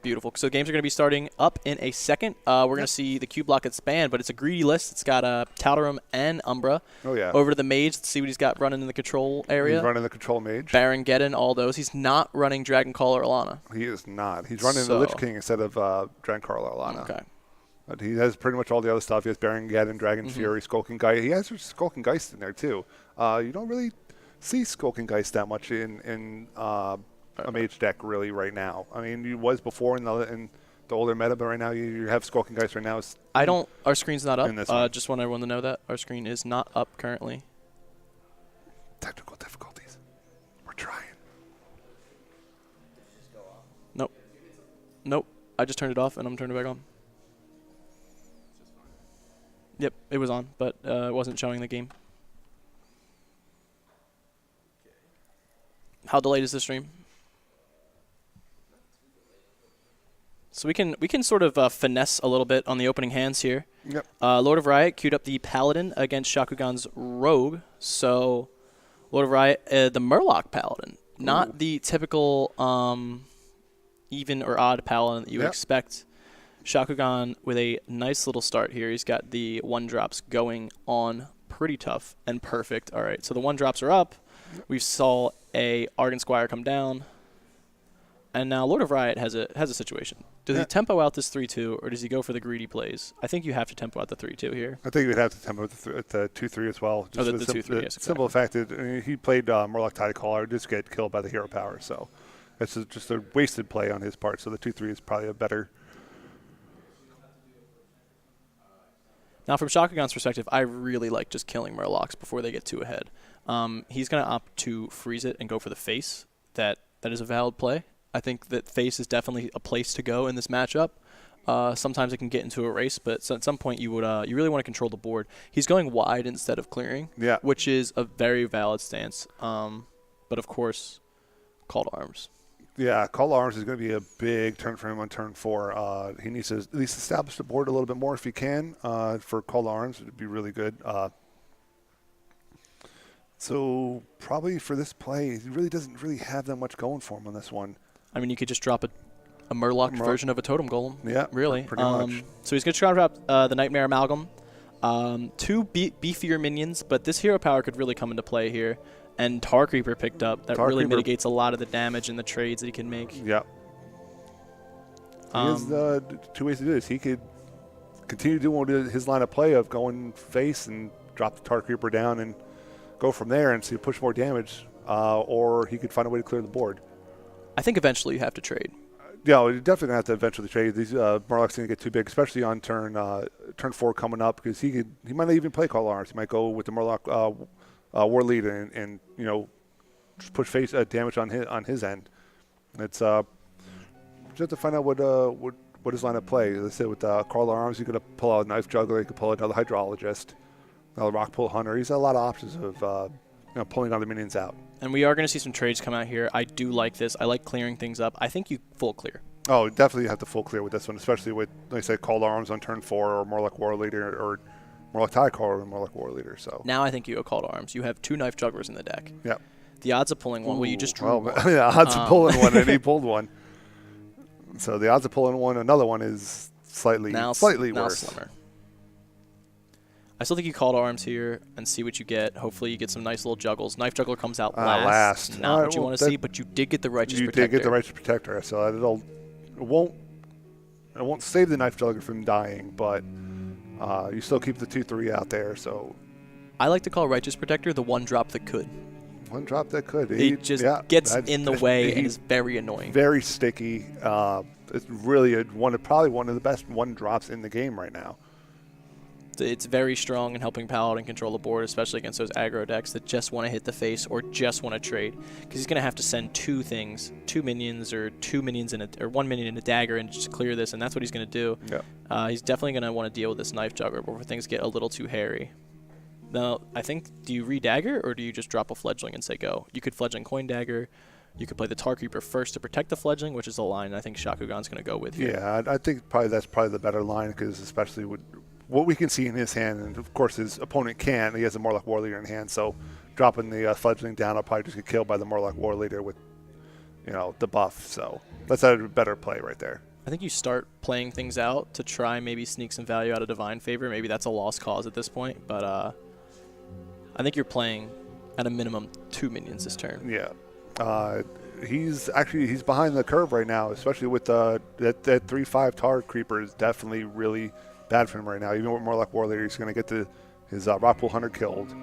beautiful. So games are going to be starting up in a second. We're going to see the Q block that's banned, but it's a greedy list. It's got Taldarum and Umbra. Oh, yeah. Over to the Mage. Let's see what he's got running in the control area. He's running the control Mage. Baron Geddon, all those. He's not running Dragon Call or Alana. He is not. He's running the Lich King instead of Dragon Call or Alana. Okay. But he has pretty much all the other stuff. He has Baron Geddon, Dragon Fury, Skulking Geist. He has Skulking Geist in there, too. You don't really see Skulking Geist that much in a Mage deck, really, right now. I mean, he was before in the older meta, but right now you have Skulking Geist right now. Our screen's not up. In this just want everyone to know that. Our screen is not up currently. Technical difficulties. We're trying. Nope. I just turned it off, and I'm turning it back on. Yep, it was on, but it wasn't showing the game. How delayed is the stream? So we can sort of finesse a little bit on the opening hands here. Yep. Lord of Riot queued up the Paladin against Shakugan's Rogue. So Lord of Riot, the Murloc Paladin, not the typical even or odd Paladin that you would expect. Shakugan with a nice little start here. He's got the 1-drops going on pretty tough and perfect. All right, so the 1-drops are up. We saw a Argon Squire come down. And now Lord of Riot has a situation. Does he tempo out this 3-2, or does he go for the greedy plays? I think you have to tempo out the 3-2 here. I think you would have to tempo the 2-3 as well. Just the 2-3, yes, exactly. Simple fact that he played Murloc Tidecaller, just get killed by the hero power. So it's just a wasted play on his part. So the 2-3 is probably a better. Now, from Shakugan's perspective, I really like just killing Murlocs before they get too ahead. He's going to opt to freeze it and go for the face. That is a valid play. I think that face is definitely a place to go in this matchup. Sometimes it can get into a race, but at some point you really want to control the board. He's going wide instead of clearing, which is a very valid stance. But of course, call to arms. Yeah, call to arms is going to be a big turn for him on turn 4. He needs to at least establish the board a little bit more if he can. For call to arms, it would be really good. So probably for this play, he really doesn't really have that much going for him on this one. I mean, you could just drop a Murloc version of a Totem Golem. Yeah, really. Pretty much. So he's going to try to drop the Nightmare Amalgam. 2 beefier minions, but this hero power could really come into play here. And Tar Creeper picked up. That really mitigates a lot of the damage and the trades that he can make. Yeah. He has 2 ways to do this. He could continue doing his line of play of going face and drop the Tar Creeper down and go from there and see push more damage, or he could find a way to clear the board. I think eventually you have to trade. Yeah, you're definitely going to have to eventually trade. These Murloc's going to get too big, especially on turn 4 coming up, because he might not even play Call Arms. He might go with the Murloc War Leader and just push face damage on his end. It's just have to find out what his line of play. As I said, with Call Arms, you're going to pull out a Knife Juggler. You could pull out another Hydrologist, another Rock Pull Hunter. He's got a lot of options of pulling other minions out. And we are going to see some trades come out here. I do like this. I like clearing things up. I think you full clear. Oh, definitely have to full clear with this one, especially with, like I said, Called Arms on turn 4, or more like War Leader, or more like Tidecaller, or more like War Leader. So now I think you go Call to Arms. You have 2 Knife Jugglers in the deck. Yeah. The odds of pulling one, well, you just drew one. Yeah, odds of pulling one, and he pulled one. So the odds of pulling another one is slightly worse. Slimmer. I still think you call to arms here and see what you get. Hopefully you get some nice little juggles. Knife Juggler comes out last. Not what you want to see, but you did get the Righteous Protector. You did get the Righteous Protector, so it won't save the Knife Juggler from dying, but you still keep the 2/3 out there. So I like to call Righteous Protector the 1-drop that could. 1-drop that could. It just gets in the way and is very annoying. Very sticky. It's really probably one of the best 1-drops in the game right now. It's very strong in helping Paladin control the board, especially against those aggro decks that just want to hit the face or just want to trade. Because he's going to have to send 2 things, 2 minions or 1 minion and a dagger and just clear this, and that's what he's going to do. Yeah. He's definitely going to want to deal with this Knife Juggler before things get a little too hairy. Now, I think, do you re-dagger or do you just drop a Fledgling and say go? You could Fledgling Coin Dagger. You could play the Tar Creeper first to protect the Fledgling, which is a line I think Shakugan's going to go with here. Yeah, I think that's probably the better line, because especially with what we can see in his hand, and of course his opponent can't. He has a Murloc War Leader in hand, so dropping the Fledgling down, I'll probably just get killed by the Murloc War Leader with, the buff. So that's a better play right there. I think you start playing things out to try maybe sneak some value out of Divine Favor. Maybe that's a lost cause at this point, but I think you're playing at a minimum 2 minions this turn. Yeah. He's behind the curve right now, especially with that 3/5 tar creeper is definitely really bad for him right now. Even with Murloc Warleader, he's going to get his Rockpool Hunter killed.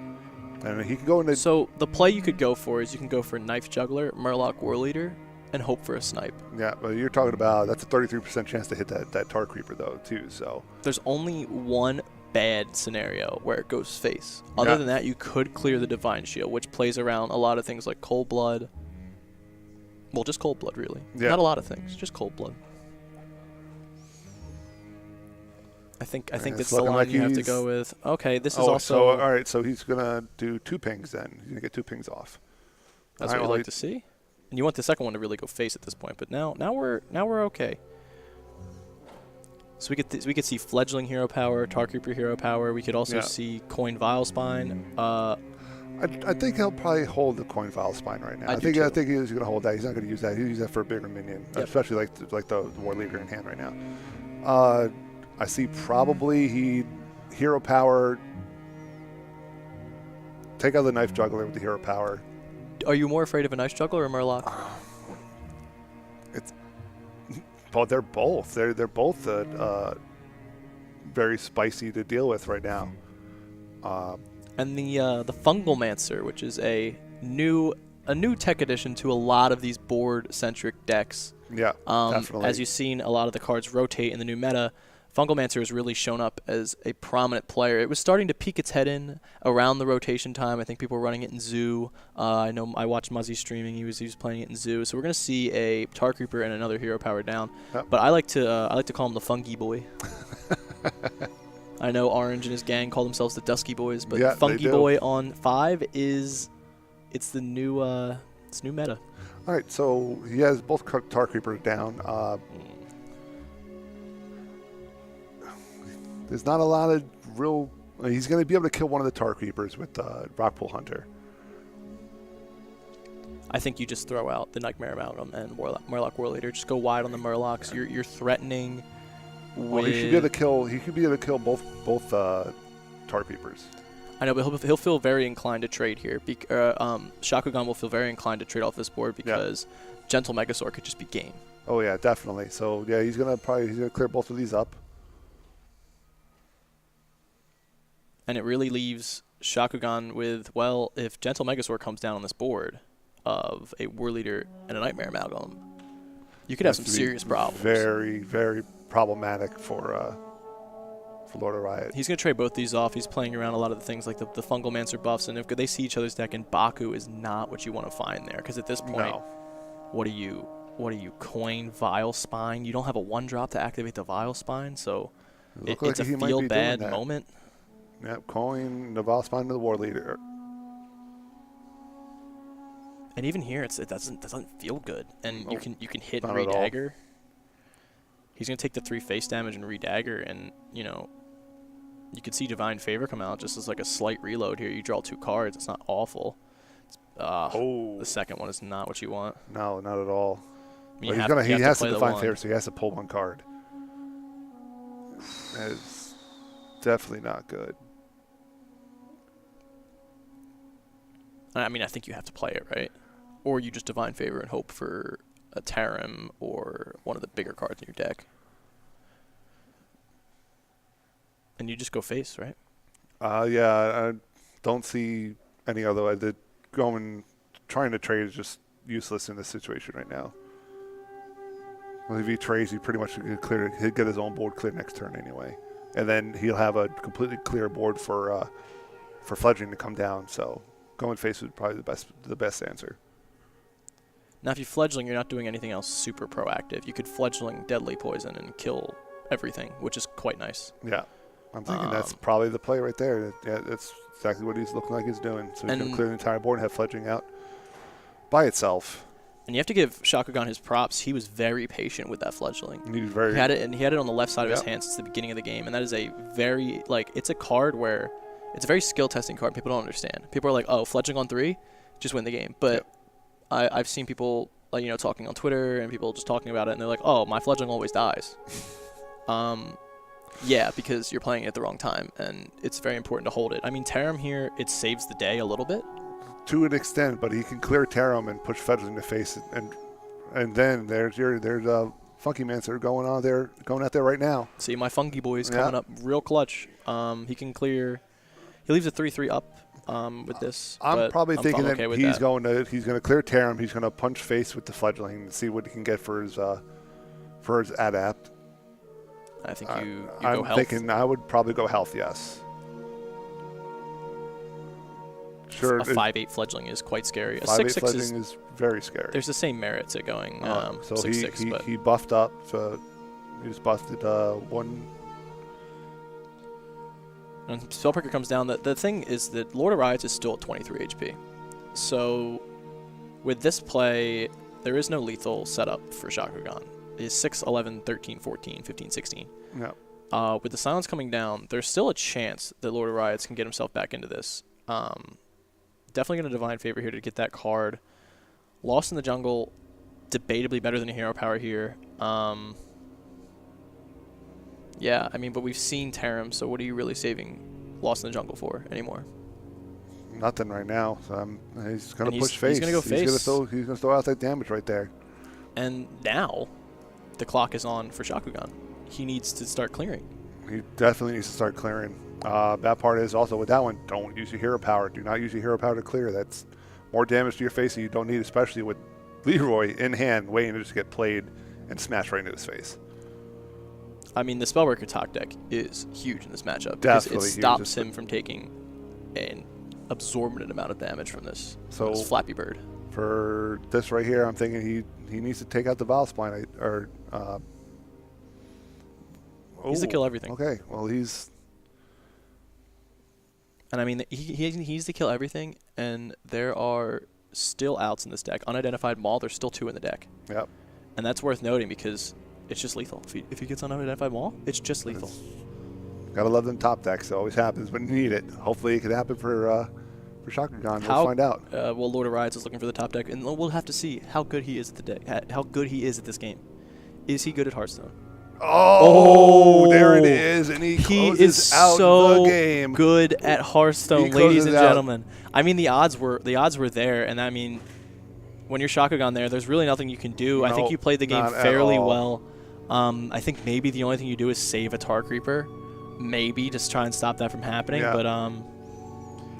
And he can go into... So the play you could go for is you can go for Knife Juggler, Murloc Warleader, and hope for a snipe. Yeah, but you're talking about that's a 33% chance to hit that tar creeper though too. So there's only one bad scenario where it goes face. Other than that, you could clear the Divine Shield, which plays around a lot of things like Cold Blood. Well, just Cold Blood, really. Yeah. Not a lot of things, just Cold Blood. I think that's the line you have to go with. Okay, this is also... So, all right, so he's going to do 2 pings then. He's going to get 2 pings off. That's what we like to see. And you want the second one to really go face at this point, but now we're okay. So we could see Fledgling Hero Power, Tar Creeper Hero Power. We could also see Coin Vile Spine. I think he'll probably hold the Coin Vile Spine right now. I think he's going to hold that. He's not going to use that. He'll use that for a bigger minion, especially like the War Leader in hand right now. I see probably he Hero Power. Take out the Knife Juggler with the Hero Power. Are you more afraid of a Knife Juggler or a Murloc? Well, they're both. They're both very spicy to deal with right now. And the Fungalmancer, which is a new tech addition to a lot of these board-centric decks. Yeah, definitely. As you've seen, a lot of the cards rotate in the new meta. Fungalmancer has really shown up as a prominent player. It was starting to peek its head in around the rotation time. I think people were running it in Zoo. I know I watched Muzzy streaming. He was playing it in Zoo. So we're going to see a Tar Creeper and another Hero Power down. Yep. But I like to call him the Fungi Boy. I know Orange and his gang call themselves the Dusky Boys, but Fungi Boy on 5 it's the new meta. All right, so he has both Tar Creepers down. There's not a lot of real... He's going to be able to kill one of the Tar Creepers with Rockpool Hunter. I think you just throw out the Nightmare Amalgam and Murloc Warleader. Just go wide on the Murlocs. You're threatening with... Well, he should be able to kill both Tar Creepers. I know, but he'll feel very inclined to trade here. Shakugan will feel very inclined to trade off this board because Gentle Megasaur could just be game. Oh yeah, definitely. So yeah, he's gonna clear both of these up. And it really leaves Shakugan with, well, if Gentle Megasaur comes down on this board of a War Leader and a Nightmare Amalgam, you could have some serious problems. Very, very problematic for Lord of Riot. He's going to trade both these off. He's playing around a lot of the things like the Fungalmancer buffs, and if they see each other's deck, and Baku is not what you want to find there, because at this point, what are you, Coin Vile Spine? You don't have a 1-drop to activate the Vile Spine, so it's a feel-bad moment. Yep, Coin, the Vile Spine to the War Leader. And even here, it doesn't feel good. And you can hit and Not at all. re-dagger. He's gonna take the 3 face damage and re-dagger, and you could see Divine Favor come out just as like a slight reload here. You draw 2 cards. It's not awful. The second one is not what you want. No, not at all. He has to Divine Favor, so he has to pull 1 card. That is definitely not good. I mean, I think you have to play it, right? Or you just Divine Favor and hope for a Tarim or one of the bigger cards in your deck. And you just go face, right? Yeah, I don't see any other way. Trying to trade is just useless in this situation right now. Well, if he trades, he pretty much he'll get his own board cleared next turn anyway. And then he'll have a completely clear board for Fledgling to come down, so going face would probably the best answer. Now, if you Fledgling, you're not doing anything else super proactive. You could Fledgling Deadly Poison and kill everything, which is quite nice. Yeah. I'm thinking that's probably the play right there. Yeah, that's exactly what he's looking like he's doing. So he can clear the entire board and have Fledgling out by itself. And you have to give Shakugan his props. He was very patient with that Fledgling. He had it on the left side of his hand since the beginning of the game. And that is a very, it's a card where it's a very skill-testing card. People don't understand. People are like, oh, Fledgling on 3, just win the game. But I've seen people like, you know, talking on Twitter and people just talking about it, and they're like, oh, my fledgling always dies. Yeah, because you're playing it at the wrong time, and it's very important to hold it. I mean, Tarim here, it saves the day a little bit. To an extent, but he can clear Tarim and push Fledgling in the face, and then there's Funky Mans that are going out there right now. See, my Funky Boy's coming up real clutch. He can clear. He leaves a 3-3 up with this. I'm probably thinking that okay he's going to clear Tarim. He's going to punch face with the Fledgling and see what he can get for his adapt. I think you go I'm health. thinking I would probably go health. Yes. Sure. A 5-8 fledgling is quite scary. A 5-8 6-6 fledgling is very scary. There's the same merit to going so 6-6. But he buffed up. So he just busted one. And Spellbreaker comes down. The thing is that Lord of Riots is still at 23 HP. So with this play, there is no lethal setup for Shakugan. It's 6, 11, 13, 14, 15, 16. Yeah. With the silence coming down, there's still a chance that Lord of Riots can get himself back into this. Definitely going to Divine Favor here to get that card. Lost in the Jungle, debatably better than a Hero Power here. Yeah, I mean, but we've seen Tarim, so what are you really saving Lost in the Jungle for anymore? Nothing right now. So he's going to push face. He's going to go face. He's going to throw out that damage right there. And now, the clock is on for Shakugan. He needs to start clearing. He definitely needs to start clearing. Bad part is also with that one, don't use your hero power. Do not use your hero power to clear. That's more damage to your face that you don't need, especially with Leroy in hand waiting to just get played and smash right into his face. I mean, the Spellbreaker top deck is huge in this matchup because it stops him from taking an absorbent amount of damage from this Flappy Bird. For this right here, I'm thinking he needs to take out the Valve Spline. He's to kill everything. Okay, well he's... And I mean, he's to kill everything, and there are still outs in this deck. Unidentified Maul, there's still 2 in the deck. Yep. And that's worth noting because it's just lethal. If he gets unidentified Maul, it's just lethal. Gotta love them top decks. It always happens when you need it. Hopefully it could happen for Shakugan. We'll find out. Well, Lord of Riots is looking for the top deck, and we'll have to see how good he is at the deck. How good he is at this game. Is he good at Hearthstone? Oh, there it is, and he closes out the game. Good at Hearthstone, ladies and gentlemen. I mean, the odds were there, and I mean, when you're Shakugan there's really nothing you can do. I think you played the game fairly well. I think maybe the only thing you do is save a Tar Creeper, maybe just try and stop that from happening. Yeah. But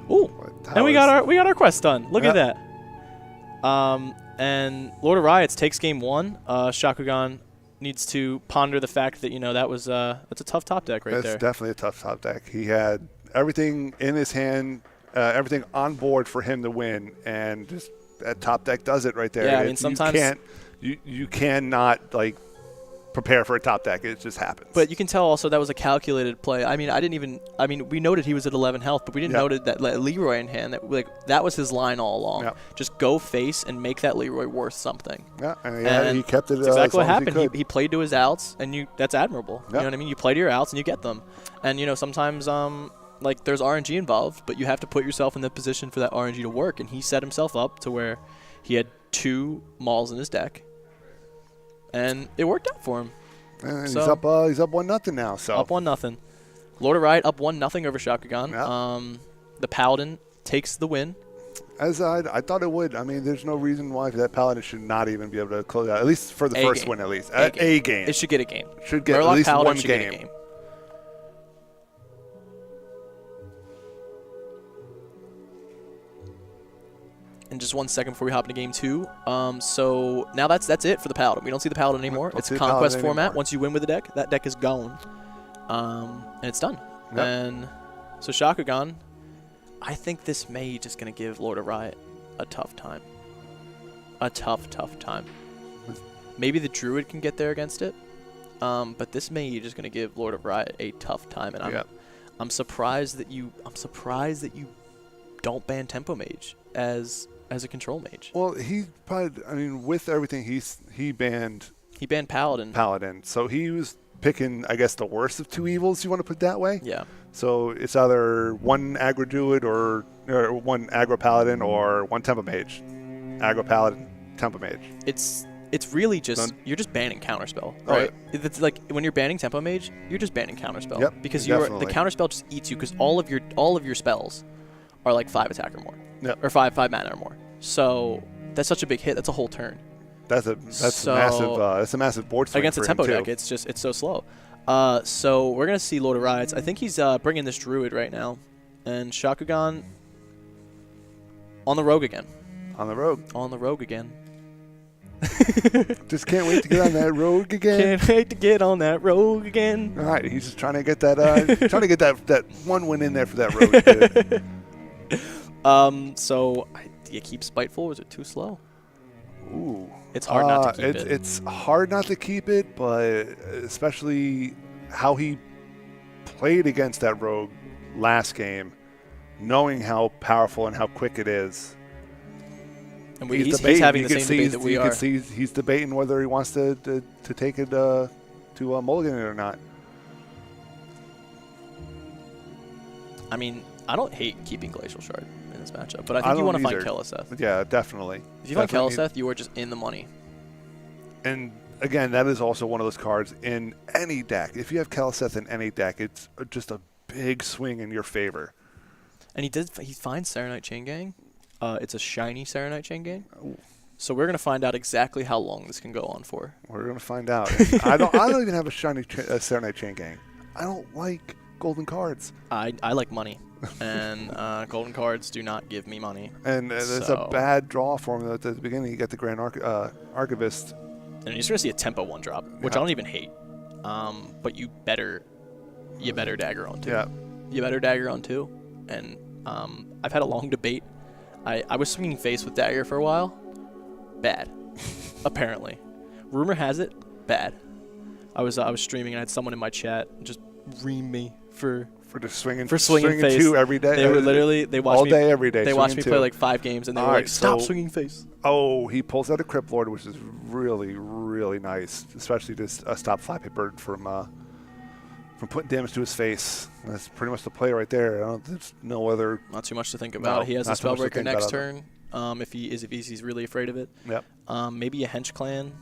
ooh, and we got our quest done. Look at that. And Lord of Riots takes game 1. Shakugan needs to ponder the fact that that's a tough top deck right there. That's definitely a tough top deck. He had everything in his hand, everything on board for him to win, and just that top deck does it right there. Yeah, I mean sometimes you cannot like prepare for a top deck. It just happens. But you can tell also that was a calculated play. I mean, we noted he was at 11 health, but we didn't note that Leroy in hand. That was his line all along. Yep. Just go face and make that Leroy worth something. Yeah, and he kept it. That's exactly what happened. He played to his outs, and that's admirable. Yep. You know what I mean? You play to your outs and you get them. And sometimes like there's RNG involved, but you have to put yourself in the position for that RNG to work. And he set himself up to where he had 2 Mauls in his deck. And it worked out for him. And he's up 1-0 now. So up 1-0. Lord of Riot up 1-0 over Shakugan. Yep. The Paladin takes the win. As I thought it would. I mean, there's no reason why that Paladin should not even be able to close out, at least for the first win, at least. A game. It should get a game. Should get Murloc at least Paladin one should game. Get a game. And just 1 second before we hop into game 2. So now that's it for the Paladin. We don't see the Paladin anymore. It's a conquest format. Once you win with the deck, that deck is gone. And it's done. Yep. And so Shakugan, I think this may just going to give Lord of Riot a tough time. A tough time. Maybe the Druid can get there against it. But this may just going to give Lord of Riot a tough time. And I'm surprised that you don't ban Tempo Mage as a control mage. Well, he probably, I mean, with everything he banned Paladin. So he was picking, I guess, the worst of 2 evils, you want to put it that way? Yeah. So it's either 1 aggro druid or 1 aggro paladin or 1 tempo mage. Aggro paladin. Tempo Mage. It's really just you're just banning counterspell, right? It's like when you're banning Tempo Mage, you're just banning counterspell. Yep, because definitely. the counterspell just eats you because all of your spells are like 5 attack or more. Yep. Or 5 mana or more. So that's such a big hit. That's a whole turn. That's a massive board swing against for a tempo him, deck. too. It's so slow. So we're gonna see Lord of Riots. I think he's bringing this Druid right now, and Shakugan on the rogue again. On the rogue. On the rogue again. Just can't wait to get on that rogue again. Can't wait to get on that rogue again. All right, he's just trying to get that that one win in there for that rogue. So do you keep Spiteful, or is it too slow? Ooh. It's hard not to keep it. It's hard not to keep it, but especially how he played against that rogue last game, knowing how powerful and how quick it is. And he's having the same debate that we are. He's debating whether he wants to take it to mulligan it or not. I mean, I don't hate keeping Glacial Shard in this matchup, but I think you want to find Keleseth. Yeah, definitely. If you find Keleseth, you are just in the money. And again, that is also one of those cards in any deck. If you have Keleseth in any deck, it's just a big swing in your favor. And he finds Serenite Chain Gang. It's a shiny Serenite Chain Gang. Ooh. So we're gonna find out exactly how long this can go on for. We're gonna find out. I don't even have a shiny Serenite Chain Gang. I don't like golden cards. I like money, and golden cards do not give me money. And there's a bad draw for him at the beginning. You get the Grand Archivist. And you're just gonna see a tempo 1-drop, which I don't even hate. But you better dagger on 2. Yeah. You better dagger on 2. And I've had a long debate. I was swinging face with dagger for a while. Bad. Apparently. Rumor has it, bad. I was streaming and I had someone in my chat just ream me for just swinging face 2 every day. They were literally watched all me day every day. They watched me play like 5 games and they were like, stop swinging face. Oh, he pulls out a Crypt Lord, which is really, really nice, especially to stop Flappy Bird from putting damage to his face. That's pretty much the play right there. There's no other. Not too much to think about. He has a Spellbreaker next turn. If he's really afraid of it. Yep. Maybe a Hench Clan,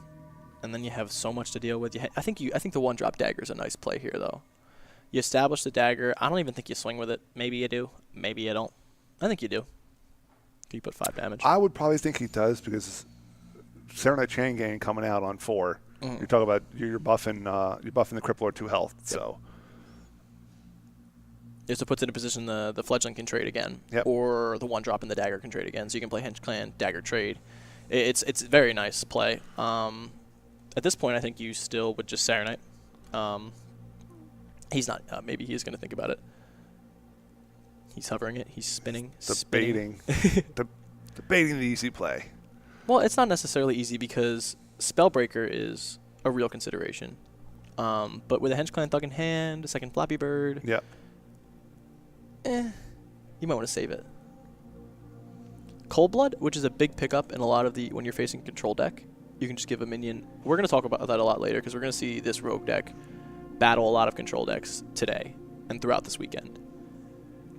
and then you have so much to deal with. I think the 1-drop dagger is a nice play here though. You establish the dagger. I don't even think you swing with it. Maybe you do. Maybe you don't. I think you do. You put 5 damage. I would probably think he does because Serenite Chain Gang coming out on 4. Mm-hmm. You're talking about you're buffing the Crypt Lord 2 health. Yep. So. It also puts it in a position the Fledgling can trade again, yep. Or the 1-drop in the dagger can trade again. So you can play Hench Clan, dagger trade. It's a very nice play. At this point, I think you still would just Serenite. He's not. Maybe he's going to think about it. He's hovering it. He's spinning. Debating the easy play. Well, it's not necessarily easy because Spellbreaker is a real consideration. But with a Hench Clan Thug in hand, a second Flappy Bird. Yeah. You might want to save it. Cold Blood, which is a big pickup in a lot of when you're facing control deck, you can just give a minion. We're going to talk about that a lot later because we're going to see this rogue deck battle a lot of control decks today and throughout this weekend.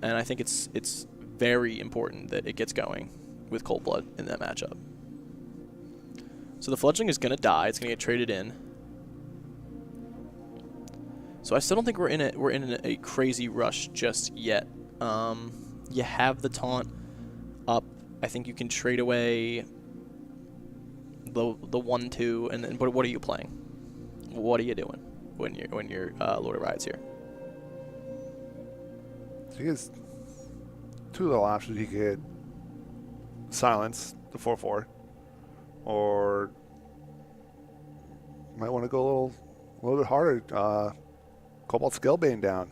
And I think it's very important that it gets going with Cold Blood in that matchup. So the Fledgling is going to die. It's going to get traded in. So I still don't think we're in a crazy rush just yet. You have the taunt up. I think you can trade away the 1-2, and then what are you playing? What are you doing when you're Lord of Riots here? So he has 2 little options. He could silence the 4/4, or might want to go a little bit harder. Cobalt Scalebane down.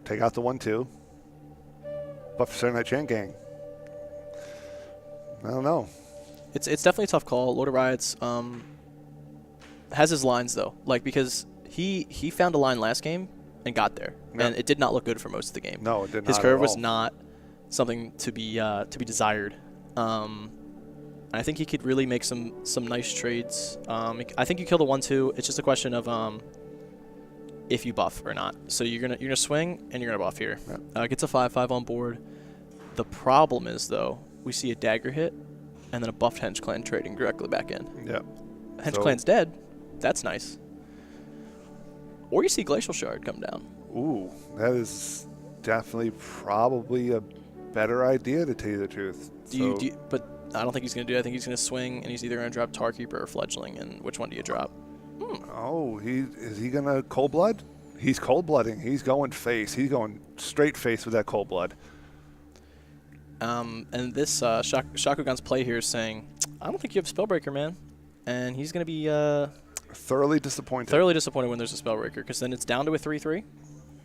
Take out the 1/2. Buff Serenite Chain Gang. I don't know. It's definitely a tough call. Lord of Riots has his lines though, because he found a line last game and got there, and it did not look good for most of the game. No, it did not. His curve was not something to be desired. And I think he could really make some nice trades. I think you kill the 1/2. It's just a question of if you buff or not. So you're gonna swing and you're gonna buff here. Yep. Gets a 5/5 on board. The problem is though, we see a dagger hit, and then a buffed Henge Clan trading directly back in. Yep. Henge Clan's dead. That's nice. Or you see Glacial Shard come down. Ooh, that is definitely probably a better idea, to tell you the truth. But I don't think he's going to do it. I think he's going to swing, and he's either going to drop Tar Keeper or Fledgling, and which one do you drop? Oh, is he going to Cold Blood? He's Cold Blooding. He's going face. He's going straight face with that Cold Blood. And this Shakugan's play here is saying, I don't think you have Spellbreaker, man. And he's going to be thoroughly disappointed. Thoroughly disappointed when there's a Spellbreaker, because then it's down to a 3-3.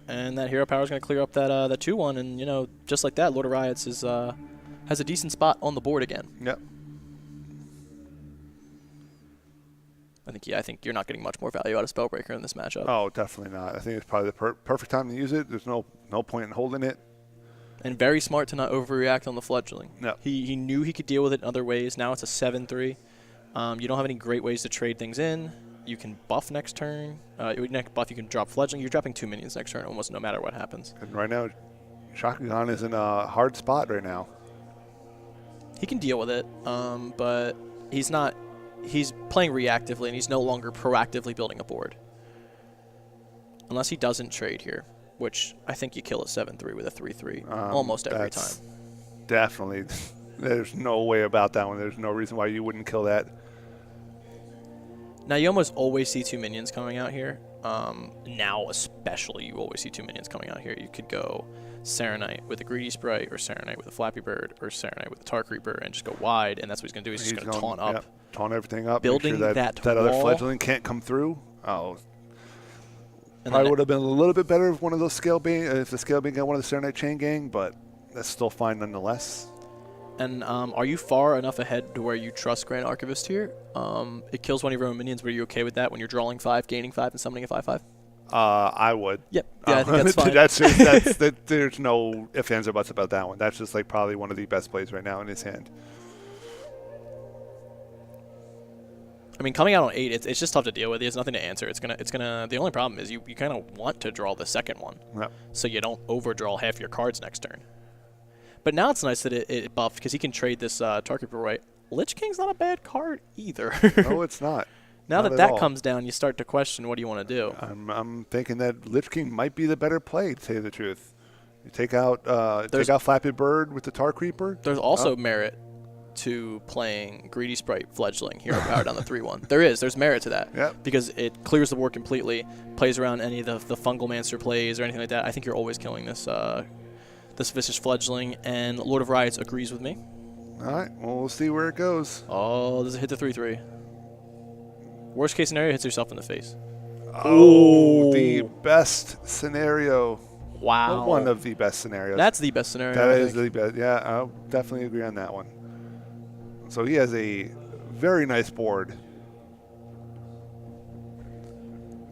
And that Hero Power is going to clear up that 2-1. And, you know, just like that, Lord of Riots is has a decent spot on the board again. Yep. I think you're not getting much more value out of Spellbreaker in this matchup. Oh, definitely not. I think it's probably the perfect time to use it. There's no point in holding it. And very smart to not overreact on the Fledgling. No. He knew he could deal with it in other ways. Now it's a 7-3. You don't have any great ways to trade things in. You can buff next turn. Next buff, you can drop Fledgling. You're dropping 2 minions next turn almost no matter what happens. And right now, Shakugan is in a hard spot right now. He can deal with it, but he's not. He's playing reactively, and he's no longer proactively building a board. Unless he doesn't trade here, which I think you kill a 7-3 with a 3-3 almost every time. Definitely. There's no way about that one. There's no reason why you wouldn't kill that. Now, you almost always see 2 minions coming out here. Now, especially, you always see 2 minions coming out here. You could go Serenite with a Greedy Sprite, or Serenite with a Flappy Bird, or Serenite with a Tar Creeper, and just go wide, and that's what he's going to do. He's just going to taunt up. Yep, taunt everything up. Building make sure that other wall. Fledgling can't come through. Oh. And probably would have been a little bit better if one of those if the Scale Being got one of the Serenite Chain Gang, but that's still fine nonetheless. And are you far enough ahead to where you trust Grand Archivist here? It kills one of your own minions. Were you okay with that when you're drawing 5, gaining 5, and summoning a 5/5? I would. Yep. Yeah, I think that's fine. There's no ifs, ands, or buts about that one. That's just like probably one of the best plays right now in his hand. I mean, coming out on 8, it's just tough to deal with. He has nothing to answer. It's gonna. The only problem is you kind of want to draw the second one, so you don't overdraw half your cards next turn. But now it's nice that it buffed, because he can trade this Tar Creeper right. Lich King's not a bad card either. No, it's not. Now not that comes down, you start to question, what do you want to do? I'm thinking that Lich King might be the better play, to tell you the truth. You take out Flappy Bird with the Tar Creeper. There's also merit to playing Greedy Sprite Fledgling Hero Power down the 3-1. There's merit to that. Yep. Because it clears the board completely, plays around any of the Fungal Mancer plays or anything like that. I think you're always killing this Vicious Fledgling, and Lord of Riots agrees with me. All right, well, we'll see where it goes. Oh, does it hit the 3-3? Worst case scenario, hits yourself in the face. Oh, the best scenario. Wow. Well, one of the best scenarios. That's the best scenario. That is the best. Yeah, I'll definitely agree on that one. So he has a very nice board.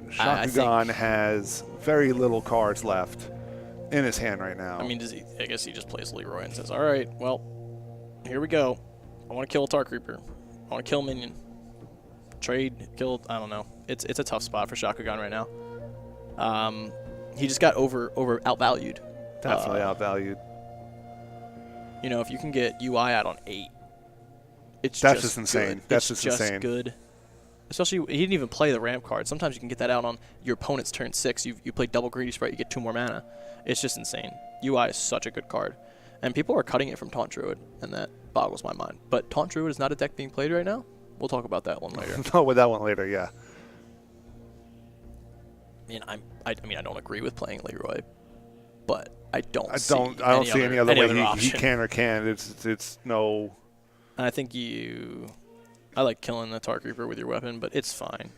Shakugan has very little cards left in his hand right now. I mean, I guess he just plays Leroy and says, all right, well, here we go. I want to kill a Tar Creeper. I want to kill a minion. Trade, kill, I don't know. It's a tough spot for Shakugan right now. He just got outvalued. Definitely outvalued. You know, if you can get UI out on 8, that's just insane. That's just insane. Good. Especially, he didn't even play the ramp card. Sometimes you can get that out on your opponent's turn 6. You play double Greedy Sprite, you get 2 more mana. It's just insane. UI is such a good card. And people are cutting it from Taunt Druid, and that boggles my mind. But Taunt Druid is not a deck being played right now. We'll talk about that one later. No, with that one later, yeah. I don't agree with playing Leroy, but I don't see any other way option. He can or can't. It's no. And I think I like killing the Tar Creeper with your weapon, but it's fine.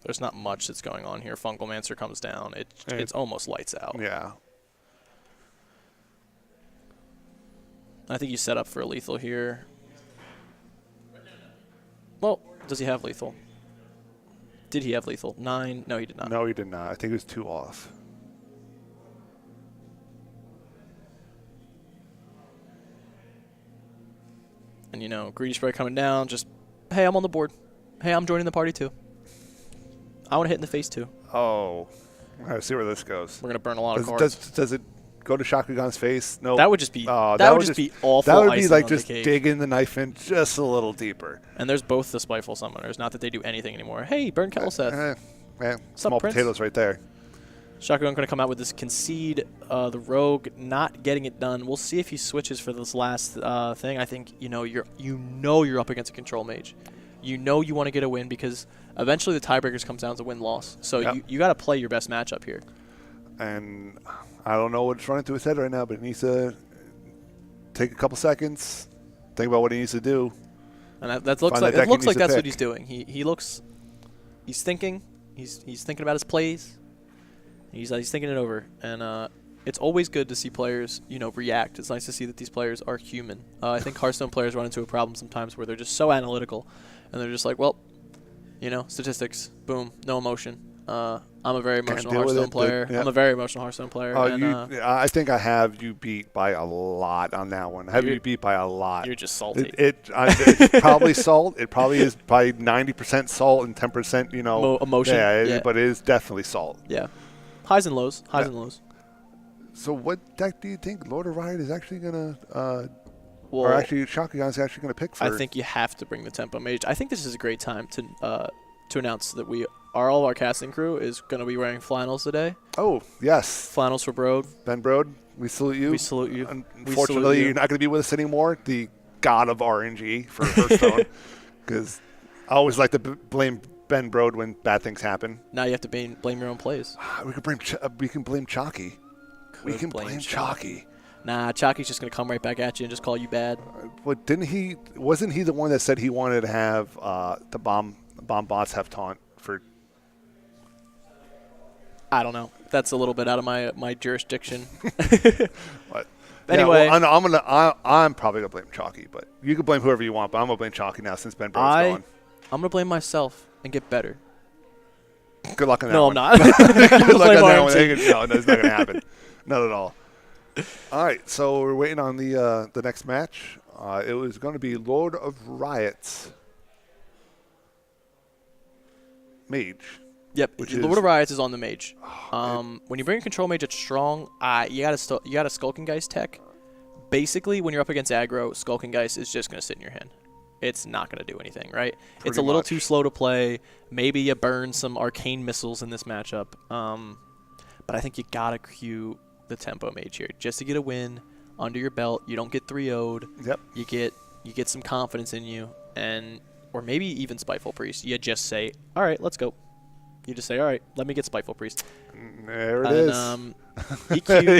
There's not much that's going on here. Fungal Mancer comes down. It's almost lights out. Yeah. I think you set up for a lethal here. Well, does he have lethal? Did he have lethal? 9? No, he did not. No, he did not. I think it was 2 off. And, you know, Greedy Sprite coming down, just, hey, I'm on the board. Hey, I'm joining the party too. I want to hit in the face too. Oh. I see where this goes. We're going to burn a lot of cards. Does it go to Shakugan's face. No, That would just be be awful. That would be icing like on the just cake. digging the knife in just a little deeper. And there's both the Spiteful Summoners. Not that they do anything anymore. Hey, Burn Kelseth. Small Prince? potatoes right there. Shakugan going to come out with this concede. The Rogue not getting it done. We'll see if he switches for this last thing. I think you're up against a control mage. You know you want to get a win because eventually the tiebreakers comes down to win-loss. So you got to play your best matchup here. And I don't know what's running through his head right now, but he needs to take a couple seconds, think about what he needs to do. And it looks like that's what he's doing. He's thinking. He's thinking about his plays. He's thinking it over, and it's always good to see players, react. It's nice to see that these players are human. I think Hearthstone players run into a problem sometimes where they're just so analytical, and they're just like, well, statistics, boom, no emotion. I'm a very emotional Hearthstone player. I'm a very emotional Hearthstone player. I think I have you beat by a lot on that one. I have you beat by a lot. You're just salty. It's probably salt. It probably is probably 90% salt and 10%, emotion. Yeah, but it is definitely salt. Yeah. Highs and lows. And lows. So what deck do you think Lord of Riot is actually going to or actually Shakugan is actually going to pick for? I think you have to bring the Tempo Mage. I think this is a great time to announce that all of our casting crew is going to be wearing flannels today. Oh, yes. Flannels for Brode. Ben Brode, we salute you. We salute you. Unfortunately, you're not going to be with us anymore, the god of RNG for Hearthstone, because I always like to blame Ben Brode when bad things happen. Now you have to blame your own plays. We can blame Chalky. We can blame Chalky. Nah, Chalky's just going to come right back at you and just call you bad. But wasn't he the one that said he wanted to have the bomb bots have taunt for? I don't know. That's a little bit out of my jurisdiction. But anyway, yeah, well, I'm probably gonna blame Chalky, but you can blame whoever you want. But I'm gonna blame Chalky now since Ben Brode's gone. I'm gonna blame myself and get better. Good luck on that. No, one. I'm not. Good luck on that one. No, that's not gonna happen. Not at all. All right, so we're waiting on the next match. It was going to be Lord of Riots Mage. Yep, Lord of Riots is on the Mage. When you bring a control mage, it's strong. You got a Skulking Geist tech. Basically, when you're up against aggro, Skulking Geist is just going to sit in your hand. It's not going to do anything, right? It's a little too slow to play. Maybe you burn some arcane missiles in this matchup. But I think you got to queue the Tempo Mage here just to get a win under your belt. You don't get 3-0'd. Yep. You get some confidence in you, or maybe even Spiteful Priest. You just say, all right, let's go. You just say, all right, let me get Spiteful Priest. There it is.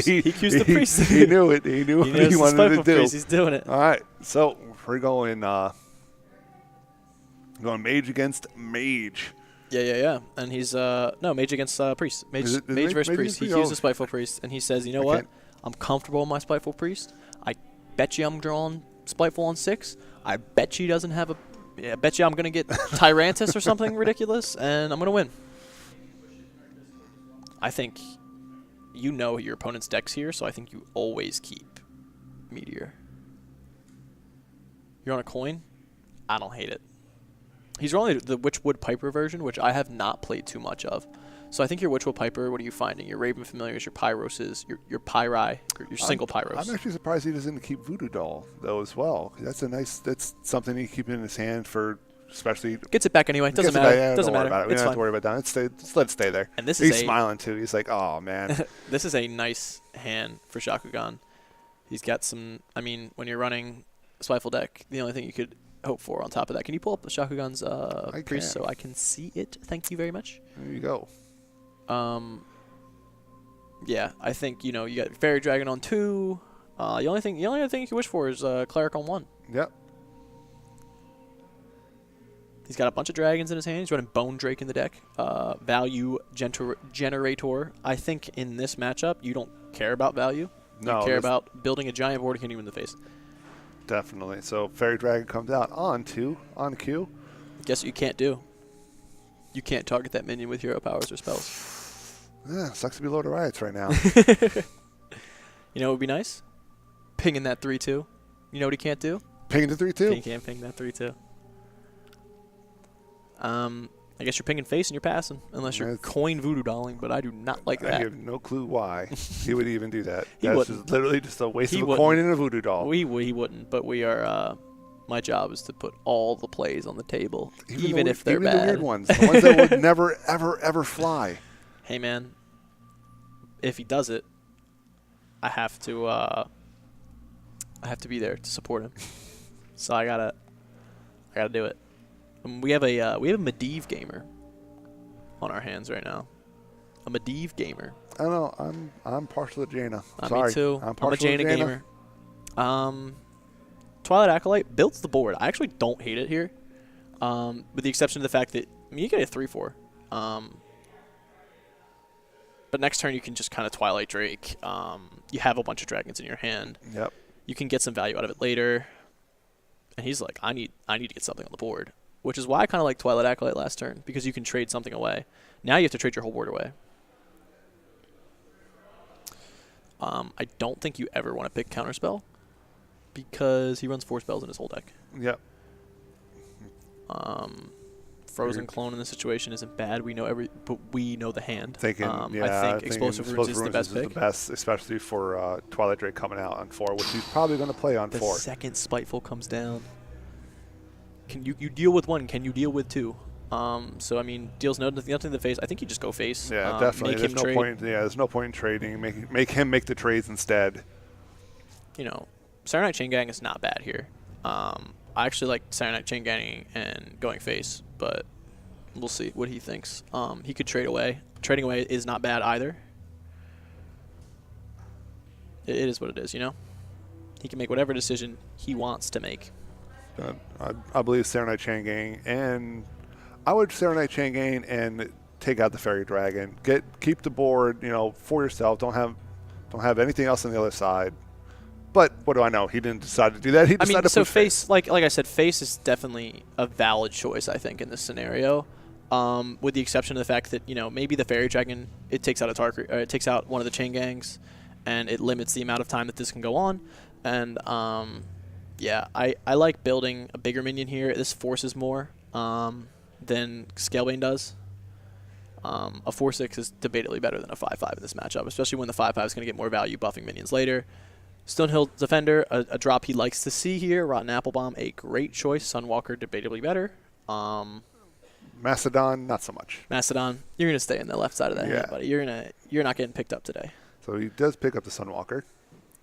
He cues the priest. He knew it. He knew what he wanted to do. Priest. He's doing it. All right, so we're going mage against mage. Yeah. And he's mage against priest. Mage versus priest. He cues the Spiteful Priest, and he says, you know what? I'm comfortable with my Spiteful Priest. I bet you I'm drawing Spiteful on 6. I bet you he doesn't have I bet you I'm going to get Tyrantus or something ridiculous, and I'm going to win. I think your opponent's deck's here, so I think you always keep Meteor. You're on a coin? I don't hate it. He's rolling the Witchwood Piper version, which I have not played too much of. So I think your Witchwood Piper, what are you finding? Your Raven Familiars, your Pyroses, your Pyri, your single Pyros. I'm actually surprised he doesn't keep Voodoo Doll, though, as well. That's something he keep in his hand for, especially... Gets it back anyway. Doesn't matter. Doesn't matter. We don't have to worry about that. Just let it stay there. And he's smiling, too. He's like, oh, man. This is a nice hand for Shakugan. He's got some... I mean, when you're running a Spiteful deck, the only thing you could hope for on top of that... Can you pull up the Shakugan's priest so I can see it? Thank you very much. There you go. Yeah, I think, you got Fairy Dragon on 2. The only thing you can wish for is Cleric on 1. Yep. He's got a bunch of dragons in his hand. He's running Bone Drake in the deck. Value Generator. I think in this matchup, you don't care about value. No, you care about building a giant board and hitting him in the face. Definitely. So Fairy Dragon comes out on Q. Guess what you can't do? You can't target that minion with hero powers or spells. Yeah, sucks to be Lord of Riots right now. You know what would be nice? Pinging that 3-2. You know what he can't do? Pinging the 3-2? He can't ping that 3-2. I guess you're pinging face and you're passing, unless you're coin voodoo dolling, but I do not like that. I have no clue why he would even do that. He That's wouldn't. Just literally just a waste of a coin and a voodoo doll. He wouldn't, but we are. My job is to put all the plays on the table, even if they're bad. Even the weird ones, the ones that would never, ever, ever fly. Hey, man, if he does it, I have to be there to support him. So I gotta do it. We have a Medivh gamer on our hands right now. A Medivh gamer. I don't know. I'm partial to Jaina. Me too. I'm a Jaina gamer. Twilight Acolyte builds the board. I actually don't hate it here, with the exception of the fact that you get a 3/4. But next turn you can just kind of Twilight Drake. You have a bunch of dragons in your hand. Yep. You can get some value out of it later. And he's like, I need to get something on the board, which is why I kind of like Twilight Acolyte last turn, because you can trade something away. Now you have to trade your whole board away. I don't think you ever want to pick Counterspell, because he runs 4 spells in his whole deck. Yep. Frozen Clone in this situation isn't bad. We know but we know the hand. I think Explosive Runes is the best pick. The best, especially for Twilight Drake coming out on 4, which he's probably going to play on 4. The second Spiteful comes down, can you deal with 1? Can you deal with 2? So I mean, deals nothing to the face. I think you just go face. Yeah, definitely. There's no point. Yeah, there's no point in trading. Make him make the trades instead. You know, Saturday Night Chain Gang is not bad here. I actually like Saturday Night Chain Gang and going face, but we'll see what he thinks. He could trade away. Trading away is not bad either. It is what it is, you know? He can make whatever decision he wants to make. I believe Saturday Night Chain Gang, and I would Saturday Night Chain Gang and take out the Fairy Dragon. Keep the board, for yourself. Don't have anything else on the other side. But what do I know? He didn't decide to do that. He decided to push face. Like I said, face is definitely a valid choice, I think, in this scenario. With the exception of the fact that maybe the Fairy Dragon, it takes out it takes out one of the Chain Gangs, and it limits the amount of time that this can go on. And yeah, I like building a bigger minion here. This forces more than Scalebane does. A 4/6 is debatably better than a 5/5 in this matchup, especially when the 5/5 is going to get more value buffing minions later. Stonehill Defender, a drop he likes to see here. Rotten Apple Bomb, a great choice. Sunwalker, debatably better. Mastodon, not so much. Mastodon, you're gonna stay in the left side of that hand, buddy. You're not getting picked up today. So he does pick up the Sunwalker.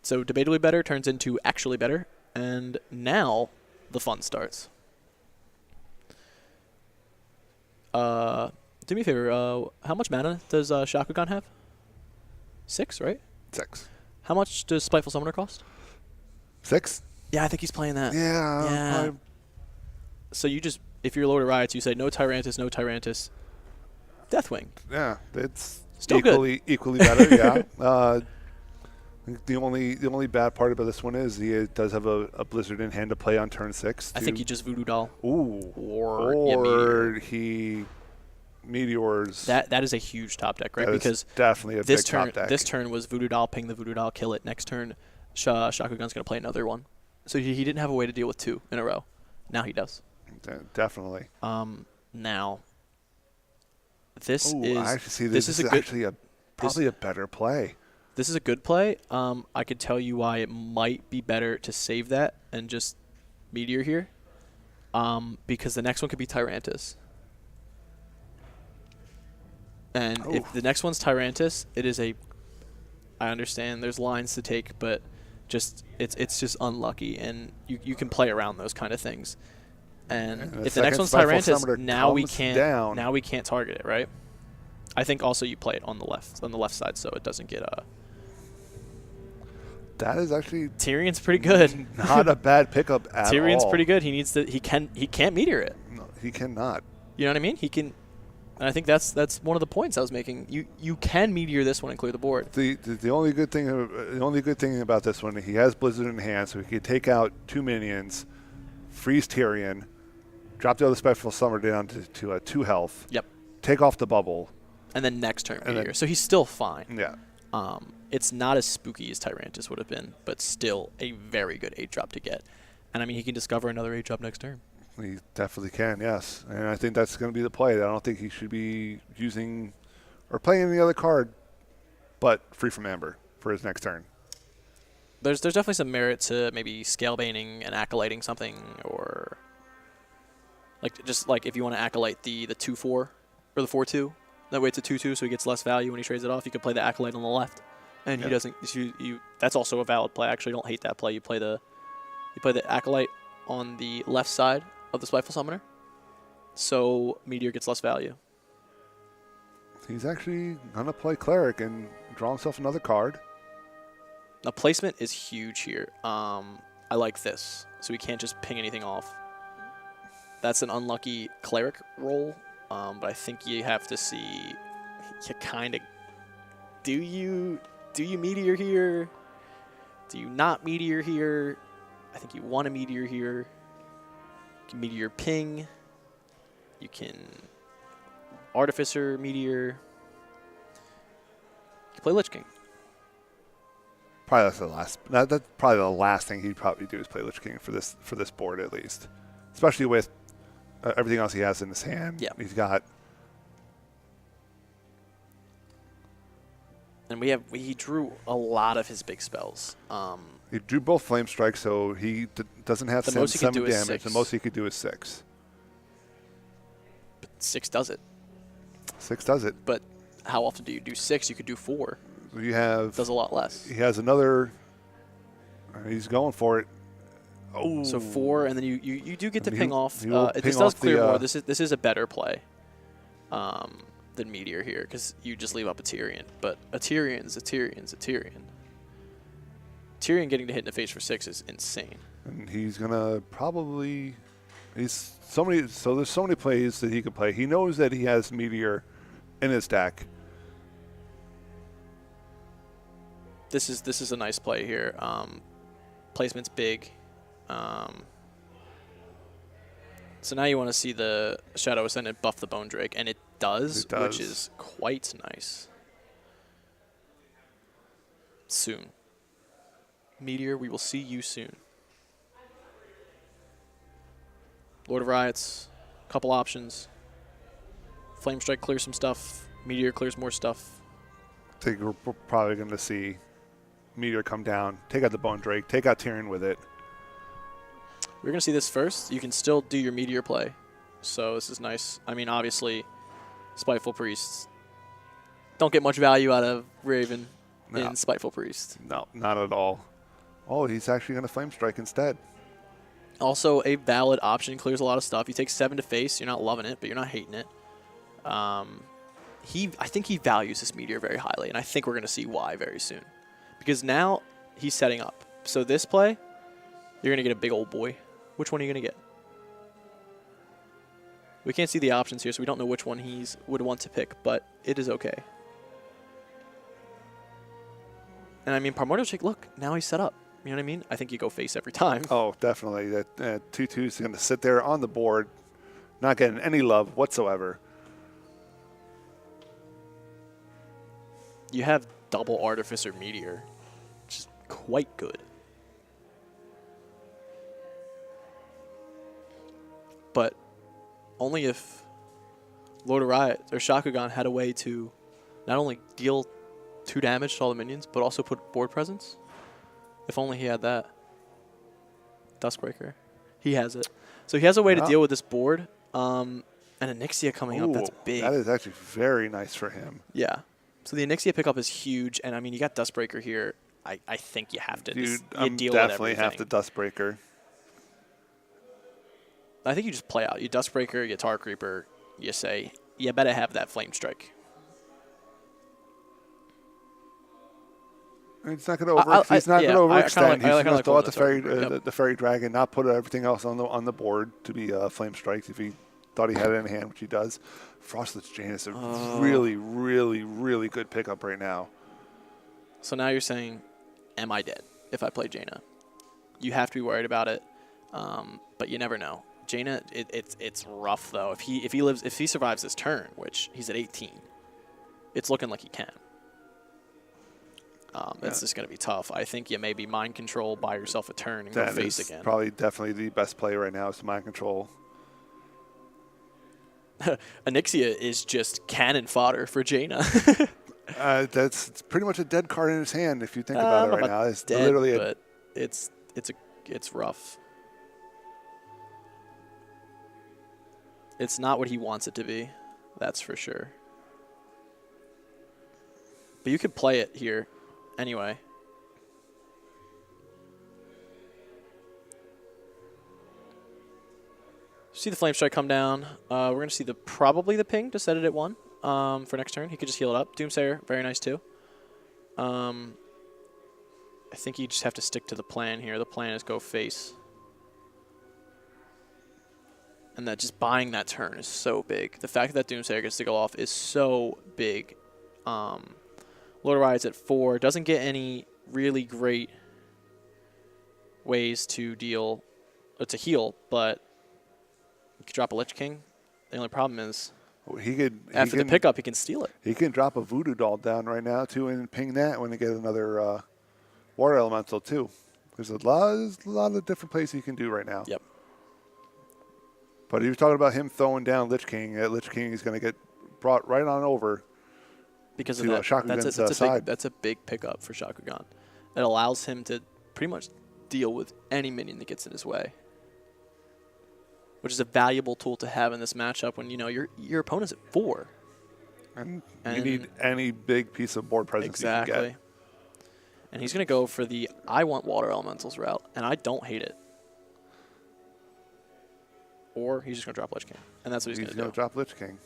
So debatably better turns into actually better, and now the fun starts. Do me a favor. How much mana does Shakugan have? 6, right? 6. How much does Spiteful Summoner cost? 6? Yeah, I think he's playing that. Yeah. So you just, if you're Lord of Riots, you say no Tyrantus, no Tyrantus. Deathwing. Yeah, it's still equally better. Yeah. The only bad part about this one is he does have a Blizzard in hand to play on turn 6. I think you just Voodoo Doll. Ooh. Or he Meteors. That is a huge top deck, right? Because definitely a big top deck. This turn was Voodoo Doll, ping the Voodoo Doll, kill it. Next turn, Shakugan's going to play another one. So he didn't have a way to deal with 2 in a row. Now he does. Definitely. Now, this is probably a better play. This is a good play. I could tell you why it might be better to save that and just Meteor here. Because the next one could be Tyrantus. And if the next one's Tyrantus, it is I understand there's lines to take, but it's just unlucky, and you can play around those kind of things. And if the next one's Tyrantus, now we can't target it, right? I think also you play it on the left side, so it doesn't get That is actually Tyrion's pretty good. Not a bad pickup at Tyrion's all. pretty good. He can't meteor it. No, he cannot. You know what I mean? He can. And I think that's one of the points I was making. You can meteor this one and clear the board. The only good thing about this one, he has Blizzard in hand, so he can take out 2 minions, freeze Tyrion, drop the other Spiteful Summer down to 2 health. Yep. Take off the bubble. And then next turn meteor. So he's still fine. Yeah. It's not as spooky as Tyrantus would have been, but still a very good 8-drop to get. And I mean, he can discover another 8-drop next turn. He definitely can, yes. And I think that's going to be the play. I don't think he should be using or playing any other card but Free from Amber for his next turn. There's definitely some merit to maybe scale baning and acolyting something, or just like if you want to acolyte the 2/4 or the 4/2. That way it's a 2/2, so he gets less value when he trades it off. You could play the acolyte on the left, and he doesn't. That's also a valid play. I actually don't hate that play. You play the acolyte on the left side of the Spiteful Summoner, so Meteor gets less value. He's actually going to play Cleric and draw himself another card. Now, placement is huge here. I like this, so he can't just ping anything off. That's an unlucky Cleric roll, but I think you have to see, you kind of, do you Meteor here? Do you not Meteor here? I think you want a Meteor here. You can Meteor ping. You can Artificer Meteor. You can play Lich King. Probably that's the last. That's probably the last thing he'd probably do is play Lich King for this board at least, especially with everything else he has in his hand. Yeah, he's got. And he drew a lot of his big spells. He drew both Flame Strikes, so he doesn't have 7 damage. The most he could do is 6. But 6 does it. 6 does it. But how often do you do 6? You could do 4. You have does a lot less. He has another. He's going for it. Oh, so 4, and then you do get to ping off. This does clear more. This is a better play than Meteor here, because you just leave up a Tyrion. But a Tyrion's a Tyrion's a Tyrion. Tyrion getting to hit in the face for 6 is insane. And he's gonna probably. There's so many plays that he could play. He knows that he has Meteor in his deck. This is a nice play here. Placement's big. So now you want to see the Shadow Ascendant buff the Bone Drake, and it does, which is quite nice. Soon. Meteor, we will see you soon. Lord of Riots, couple options. Flame Strike clears some stuff. Meteor clears more stuff. I think we're probably going to see Meteor come down, take out the Bone Drake, take out Tyrion with it. We're going to see this first. You can still do your Meteor play. So this is nice. I mean, obviously, Spiteful Priest. Don't get much value out of Raven in Spiteful Priest. No, not at all. Oh, he's actually going to Flame Strike instead. Also, a valid option, clears a lot of stuff. You take 7 to face. You're not loving it, but you're not hating it. I think he values this Meteor very highly, and I think we're going to see why very soon. Because now he's setting up. So this play, you're going to get a big old boy. Which one are you going to get? We can't see the options here, so we don't know which one he would want to pick, but it is okay. And I mean, Primordial Shake, look, now he's set up. You know what I mean? I think you go face every time. Oh, definitely. That 2/2 is going to sit there on the board, not getting any love whatsoever. You have double Artificer Meteor, which is quite good. But only if Lord of Riot or Shakugan had a way to not only deal 2 damage to all the minions, but also put board presence. If only he had that. Dustbreaker. He has it. So he has a way to deal with this board. And Onyxia coming up, that's big. That is actually very nice for him. Yeah. So the Onyxia pickup is huge. And I mean, you got Dustbreaker here. I think you have to. Dude, you deal definitely with have the Dustbreaker. I think you just play out. You Dustbreaker, you Tar Creeper, you say, you better have that Flame Strike. It's not going to he's not going to overextend. He's going to throw out the fairy dragon, not put everything else on the board to be flame strikes if he thought he had it in hand, which he does. Frostless Janus, a really, really, really good pickup right now. So now you're saying, am I dead if I play Jaina? You have to be worried about it, but you never know. Jaina, it's rough though. If he survives this turn, which he's at 18, it's looking like he can. It's just going to be tough. I think you maybe mind control, buy yourself a turn, and go face again. Probably definitely the best play right now is to mind control. Onyxia is just cannon fodder for Jaina. That's pretty much a dead card in his hand if you think about it right now. It's dead, literally but it's rough. It's not what he wants it to be, that's for sure. But you could play it here anyway. See the Flame Strike come down. We're going to see probably the ping to set it at 1 for next turn. He could just heal it up. Doomsayer, very nice too. I think you just have to stick to the plan here. The plan is go face. And that just buying that turn is so big. The fact that Doomsayer gets to go off is so big. Lord of Riots at 4. Doesn't get any really great ways to heal, but you could drop a Lich King. The only problem is after the pickup, he can steal it. He can drop a Voodoo Doll down right now, too, and ping that when they get another Water Elemental, too. There's a lot of different places you can do right now. Yep. But he was talking about him throwing down Lich King. Lich King is going to get brought right on over because to of that. Shakugan's side. That's a big pickup for Shakugan. It allows him to pretty much deal with any minion that gets in his way, which is a valuable tool to have in this matchup when you know your opponent's at 4. And you need any big piece of board presence you can get. And he's going to go for the I want Water Elementals route, and I don't hate it. Or he's just going to drop Lich King, and that's what he's going to do. He's going to drop Lich King.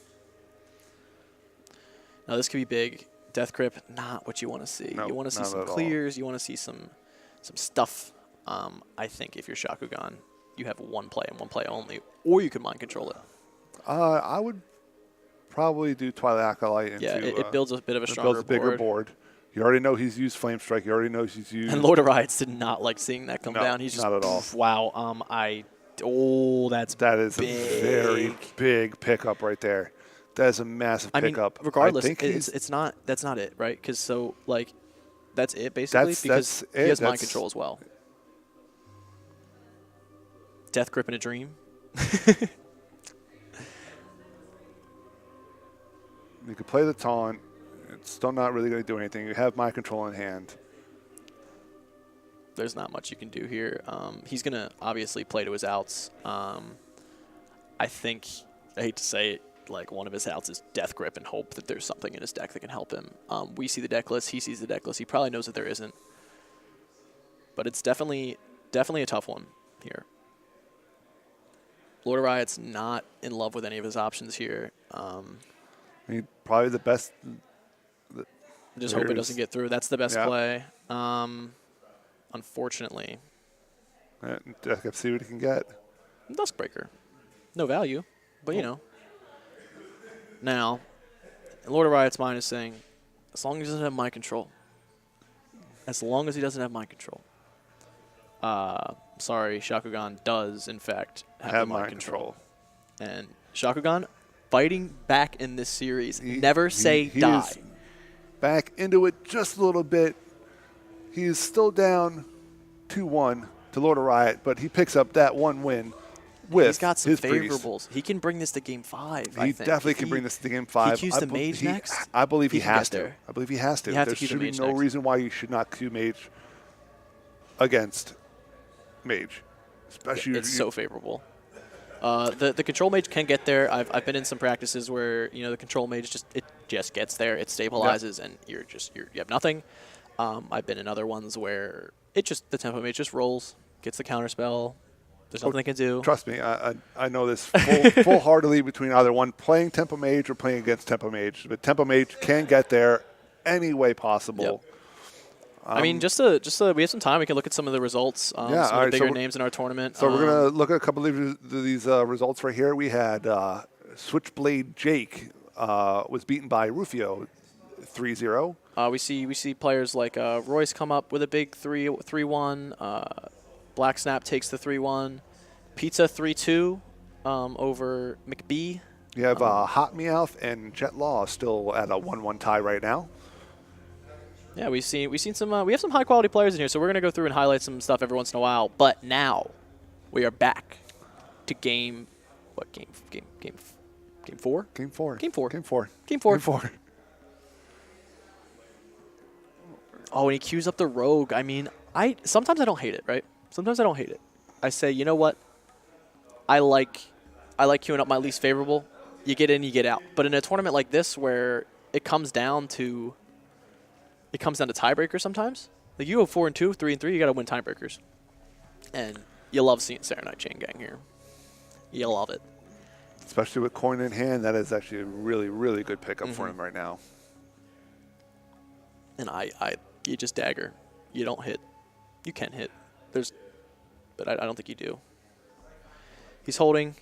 Now this could be big. Death Grip, not what you want to see. Nope, you want to see some clears. You want to see some stuff. I think if you're Shakugan, you have one play and one play only, or you could mind control it. I would probably do Twilight Acolyte. It builds a bit of a stronger bigger board. You already know he's used Flame Strike. You already know he's used. And Lord of Riots did not like seeing that come down. He's just not at all. Wow. That is big. A very big pickup right there. That is a massive pickup. Regardless, that's not it, right? Because that's it basically because he has mind control as well. Death Grip in a Dream. You could play the taunt. It's still not really going to do anything. You have mind control in hand. There's not much you can do here. He's going to obviously play to his outs. I think, I hate to say it, one of his outs is Death Grip and hope that there's something in his deck that can help him. We see the deck list. He sees the deck list. He probably knows that there isn't. But it's definitely a tough one here. Lord of Riot's not in love with any of his options here. Probably the best. Just hope it doesn't get through. That's the best play. Unfortunately. Let's see what he can get. Duskbreaker. No value, but you know. Now, Lord of Riot's mind is saying, as long as he doesn't have mind control. As long as he doesn't have mind control. Sorry, Shakugan does, in fact, have mind control. And Shakugan fighting back in this series. Never say die. Is back into it just a little bit. He is still down 2-1 to Lord of Riot, but he picks up that one win with He's got some his favorables. priest. He can bring this to Game 5, He definitely can bring this to Game 5. He cues the Mage next? I believe he has to. I believe he has to. You have There to cue the should be Mage no next. reason why you should not queue Mage against Mage. Especially it's so favorable. The Control Mage can get there. I've been in some practices where the Control Mage just gets there. It stabilizes, and you have nothing. I've been in other ones where the Tempo Mage just rolls, gets the counter spell. There's nothing they can do. Trust me, I know this full-heartedly between either one playing Tempo Mage or playing against Tempo Mage. But Tempo Mage can get there any way possible. Yep. I mean, just we have some time. We can look at some of the results. Some of the bigger names in our tournament. So we're going to look at a couple of these results right here. We had Switchblade Jake was beaten by Rufio 3-0. We see players like Royce come up with a big 3-1. Black Snap takes the 3-1. Pizza 3-2 over McBee. You have Hot Meowth and Jet Law still at a 1-1 tie right now. Yeah, we've seen some. We have some high quality players in here, so we're gonna go through and highlight some stuff every once in a while. But now we are back to game Game 4? Game 4. Game 4. Game 4. Game 4. Game 4. Oh, and he queues up the rogue. I mean, sometimes I don't hate it, right? Sometimes I don't hate it. I say, you know what? I like queuing up my least favorable. You get in, you get out. But in a tournament like this where it comes down to tiebreakers sometimes. Like you go 4-2, 3-3, you got to win tiebreakers. And you love seeing Saturday Night Chain Gang here. You love it. Especially with coin in hand, that is actually a really, really good pickup for him right now. And you just dagger. You don't hit. You can hit. But I don't think you do. He's holding.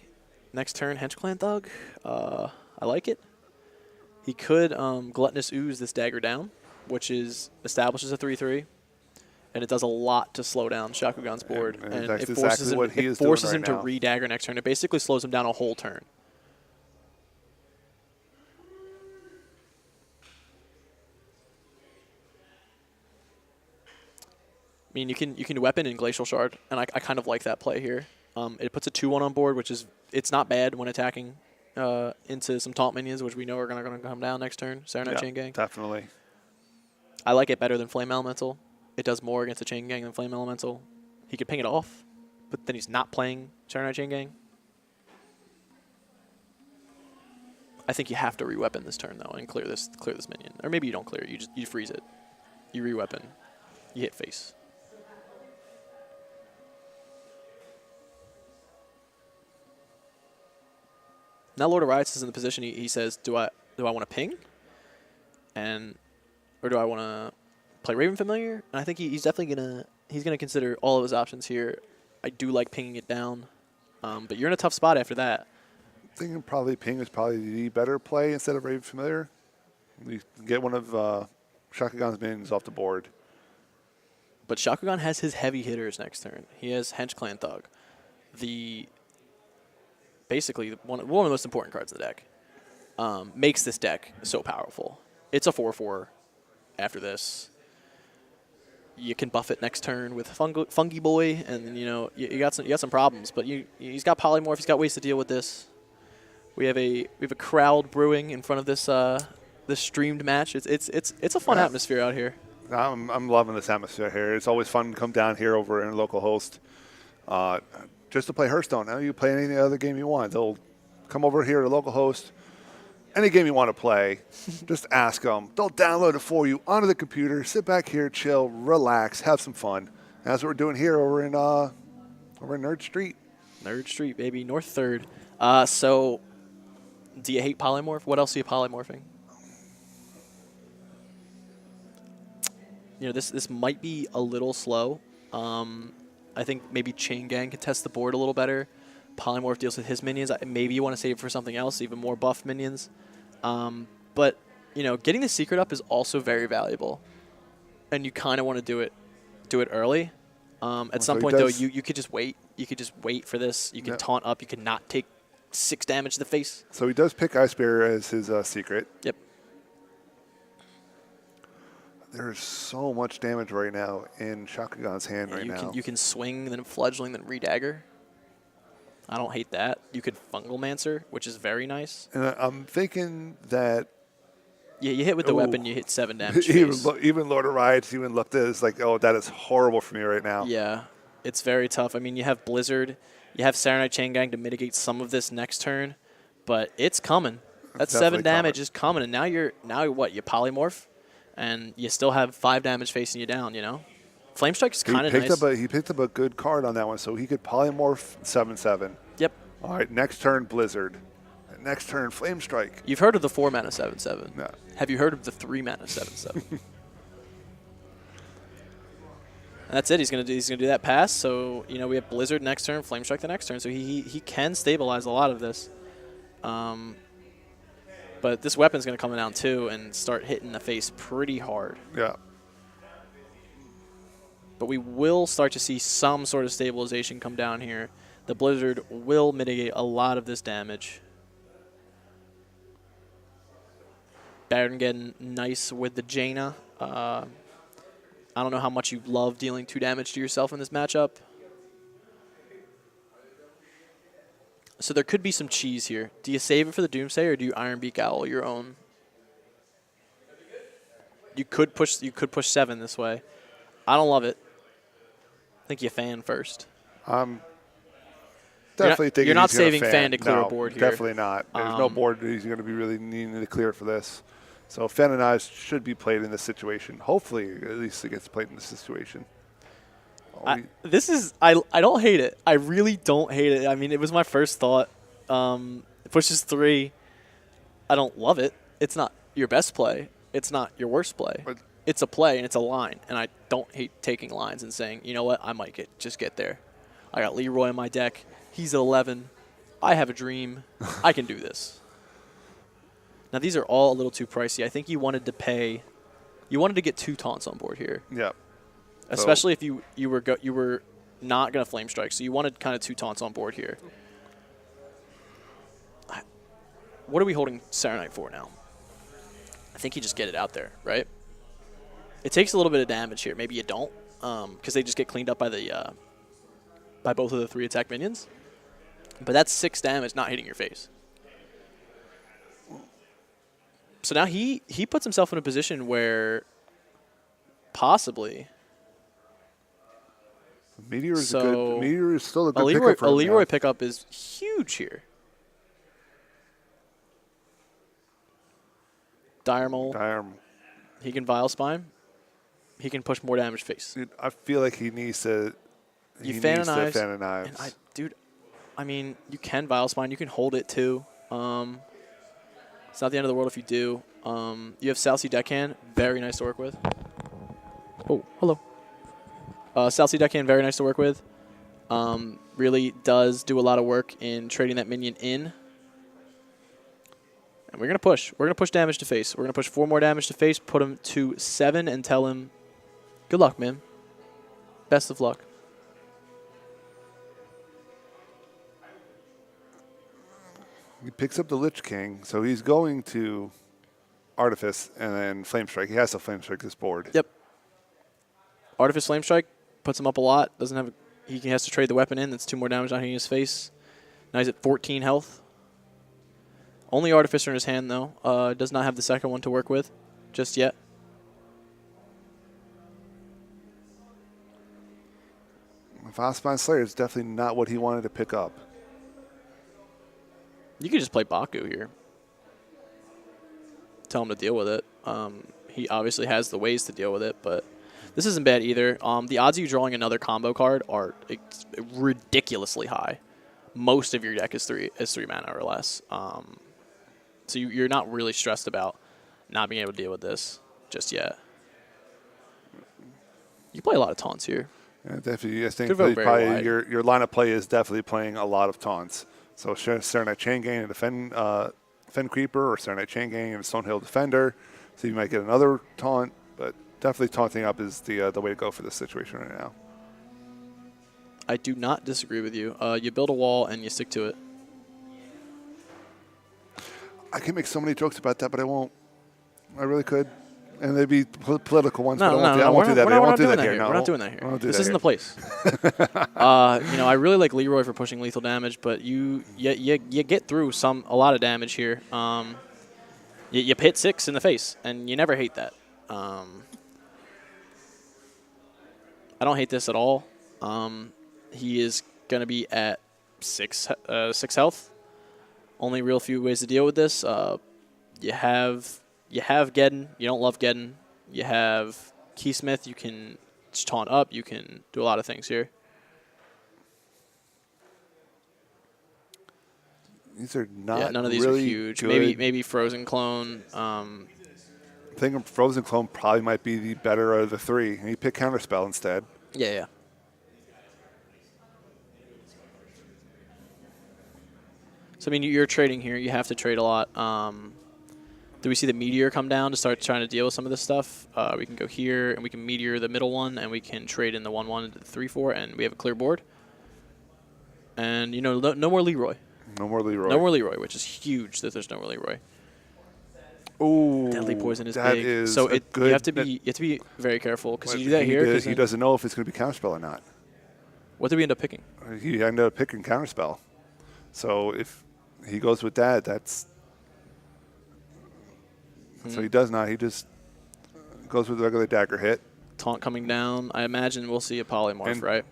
Next turn, Hench Clan Thug. I like it. He could Gluttonous Ooze this dagger down, which establishes a 3-3. And it does a lot to slow down Shakugan's board. And And that's it forces exactly what he him, is doing right to now. re-dagger next turn. It basically slows him down a whole turn. I mean, you can weapon in Glacial Shard, and I kind of like that play here. It puts a 2-1 on board, which it's not bad when attacking into some taunt minions, which we know are going to come down next turn. Saturday Night Chain Gang. Definitely. I like it better than Flame Elemental. It does more against the Chain Gang than Flame Elemental. He could ping it off, but then he's not playing Saturday Night Chain Gang. I think you have to re-weapon this turn though and clear this minion, or maybe you don't clear it. You freeze it. You re-weapon. You hit face. Now Lord of Riots is in the position he says, do I want to ping? Or do I want to play Raven Familiar? And I think he's definitely gonna consider all of his options here. I do like pinging it down. But you're in a tough spot after that. Thinking probably ping is probably the better play instead of Raven Familiar. You get one of Shakugan's minions off the board. But Shakugan has his heavy hitters next turn. He has Hench Clan Thug. Basically one of the most important cards in the deck. Makes this deck so powerful. It's a 4/4 after this. You can buff it next turn with Fungi Boy, and you got some problems. But he's got Polymorph. He's got ways to deal with this. We have a crowd brewing in front of this streamed match. It's a fun atmosphere out here. I'm loving this atmosphere here. It's always fun to come down here over in local host, just to play Hearthstone. Now you play any other game you want. They'll come over here to local host. Any game you want to play, just ask them. They'll download it for you onto the computer. Sit back here, chill, relax, have some fun. And that's what we're doing here over in Nerd Street. Nerd Street, baby, North 3rd. So, do you hate Polymorph? What else are you polymorphing? This might be a little slow. I think maybe Chain Gang can test the board a little better. Polymorph deals with his minions. Maybe you want to save it for something else, even more buff minions. But getting the secret up is also very valuable, and you kind of want to do it early. At some point, though, you could just wait. You could just wait for this. You can taunt up. You can not take 6 damage to the face. So he does pick Ice Bear as his secret. Yep. There's so much damage right now in Shakugan's hand now. You can swing, then Fledgling, then Redagger. I don't hate that. You could Fungal Mancer, which is very nice. And I'm thinking that... Yeah, you hit with the weapon, you hit 7 damage. even Lord of Riots even looked at it as like, oh, that is horrible for me right now. Yeah, it's very tough. I mean, you have Blizzard, you have Saturday Night Chain Gang to mitigate some of this next turn, but it's coming. That 7 damage is coming, and now you polymorph, and you still have 5 damage facing you down. Flame Strike is kind of nice. He picked up a good card on that one, so he could polymorph 7/7. Yep. All right, next turn Blizzard. Next turn Flame Strike. You've heard of the 4-mana 7/7. No. Have you heard of the 3-mana 7/7? That's it. He's gonna do that pass. So we have Blizzard next turn, Flame Strike the next turn. So he can stabilize a lot of this. But this weapon's gonna come down too and start hitting the face pretty hard. Yeah. But we will start to see some sort of stabilization come down here. The Blizzard will mitigate a lot of this damage. Baron getting nice with the Jaina. I don't know how much you love dealing 2 damage to yourself in this matchup. So there could be some cheese here. Do you save it for the Doomsday, or do you Iron Beak Owl your own? You could push 7 this way. I don't love it. I think you fan first. Definitely think you're not he's gonna saving fan to clear a board here. Definitely not. There's no board that he's going to be really needing to clear for this. So Fan and Knives should be played in this situation. Hopefully, at least it gets played in this situation. I don't hate it. I really don't hate it. I mean, it was my first thought. It pushes 3. I don't love it. It's not your best play. It's not your worst play. But it's a play, and it's a line. And I don't hate taking lines and saying, you know what, I might just get there. I got Leroy in my deck. He's at 11. I have a dream. I can do this. Now, these are all a little too pricey. I think you wanted to get 2 taunts on board here. Yeah. Especially if you were not going to Flame Strike. So you wanted kind of 2 taunts on board here. What are we holding Serenite for now? I think you just get it out there, right? It takes a little bit of damage here. Maybe you don't, because they just get cleaned up by both of the 3 attack minions. But that's 6 damage not hitting your face. So now he puts himself in a position where possibly Meteor is still a good pickup for him. A Leroy pickup is huge here. Dire Mole. He can Vile Spine. He can push more damage face. Dude, I feel like he needs to. Fan of Knives. And I mean, you can Vile Spine. You can hold it too. It's not the end of the world if you do. You have South Sea Deckhand. Very nice to work with. Oh, hello. South Sea Deckhand, very nice to work with. Really does do a lot of work in trading that minion in. And we're going to push. We're going to push damage to face. We're going to push 4 more damage to face, put him to 7, and tell him, good luck, man. Best of luck. He picks up the Lich King, so he's going to Artifice and then Flame Strike. He has to Flame Strike this board. Yep. Artifice Flame Strike puts him up a lot. He has to trade the weapon in. That's 2 more damage not hitting his face. Now he's at 14 health. Only Artificer in his hand, though. Does not have the second one to work with just yet. Vile Slayer is definitely not what he wanted to pick up. You could just play Baku here. Tell him to deal with it. He obviously has the ways to deal with it, but this isn't bad either. The odds of you drawing another combo card are ridiculously high. Most of your deck is 3 mana or less. So you're not really stressed about not being able to deal with this just yet. You play a lot of taunts here. Yeah, definitely. I think probably your line of play is definitely playing a lot of taunts. So Serenite Chain Gang and a Fen Creeper, or Serenite Chain Gang and a Stonehill Defender. So you might get another taunt, but definitely taunting up is the way to go for this situation right now. I do not disagree with you. You build a wall and you stick to it. I can make so many jokes about that, but I won't. I really could. And they'd be political ones, but I won't do that. I won't do that here. We're not doing that here. This isn't the place. I really like Leroy for pushing lethal damage, but you get through a lot of damage here. You hit 6 in the face, and you never hate that. I don't hate this at all. He is going to be at 6 health. Only real few ways to deal with this. You have Geddon. You don't love Geddon. You have Keysmith. You can taunt up. You can do a lot of things here. These are not none of these really are huge. Good. Maybe Frozen Clone. I think Frozen Clone probably might be the better of the 3. And you pick Counterspell instead. Yeah. So, I mean, you're trading here. You have to trade a lot. Do we see the Meteor come down to start trying to deal with some of this stuff? We can go here, and we can Meteor the middle one, and we can trade in the 1/1 into the 3/4, and we have a clear board. And, no more Leroy. No more Leroy. No more Leroy, which is huge that there's no more Leroy. Ooh, Deadly Poison is that big. Is so you have to be very careful, because you do that here. He doesn't know if it's going to be Counterspell or not. What did we end up picking? He ended up picking Counterspell. So if he goes with that, that's so he does not. He just goes with the regular dagger hit. Taunt coming down. I imagine we'll see a polymorph, right?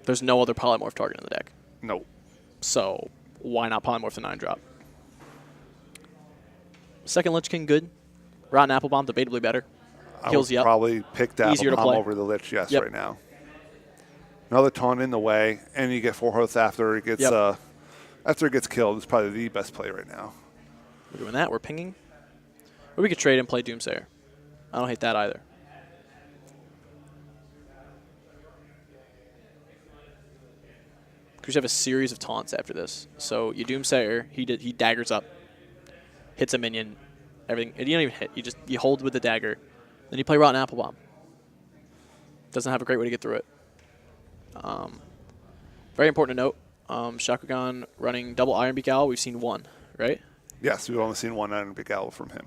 There's no other polymorph target in the deck. No. So why not polymorph the 9-drop? Second Lich King, good. Rotten Apple Bomb, debatably better. Heals you up. Probably pick that Easier to bomb play. over the Lich, yes, right now. Another taunt in the way, and you get 4 hosts after it gets killed. It's probably the best play right now. We're doing that. We're pinging. Or we could trade and play Doomsayer. I don't hate that either. Because you have a series of taunts after this. So you Doomsayer, he daggers up, hits a minion, everything. You don't even hit. You hold with the dagger. Then you play Rotten Apple Bomb. Doesn't have a great way to get through it. Very important to note, Shakugan running double Iron Beak Owl. We've seen one, right? Yes, we've only seen one Iron Beak Owl from him.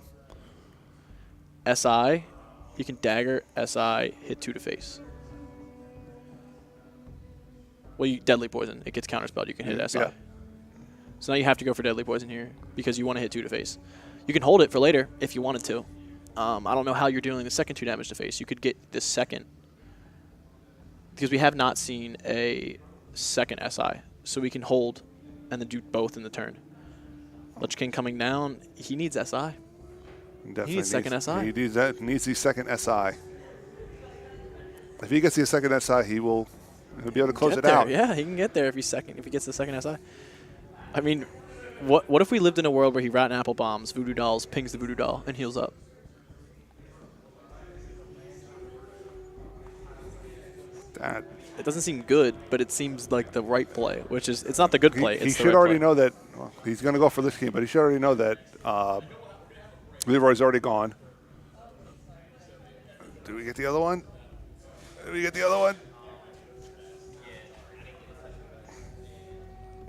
SI, you can dagger, SI, hit 2 to face. Well, you Deadly Poison. It gets counterspelled. You can hit SI. Yeah. So now you have to go for Deadly Poison here because you want to hit 2 to face. You can hold it for later if you wanted to. I don't know how you're dealing the second 2 damage to face. You could get this second. Because we have not seen a second SI. So we can hold and then do both in the turn. Lich King coming down. He needs SI. Definitely he needs second SI. He needs the second SI. If he gets the second SI, he'll be able to close it out. Yeah, he can get there if he gets the second SI. I mean, what if we lived in a world where he Rotten Apple Bombs, Voodoo Dolls, pings the Voodoo Doll, and heals up? It doesn't seem good, but it seems like the right play, which is it's not the good play. He should already know that he's going to go for this game, but he should already know that Leroy's already gone. Do we get the other one? So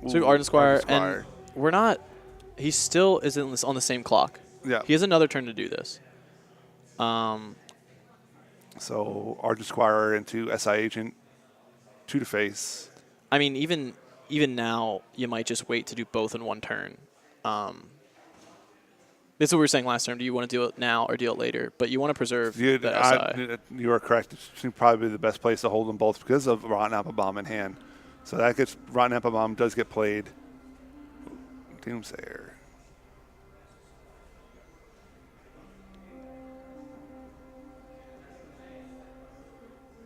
we have Ardent Squire, and we're not. He still isn't on the same clock. Yeah. He has another turn to do this. So Ardent Squire into SI Agent, 2 to face. I mean, even now, you might just wait to do both in one turn. This is what we were saying last term. Do you want to do it now or do it later? But you want to preserve the SI. You are correct. It's probably the best place to hold them both because of Rotten Apple Bomb in hand. So that gets Rotten Apple Bomb does get played. Doomsayer.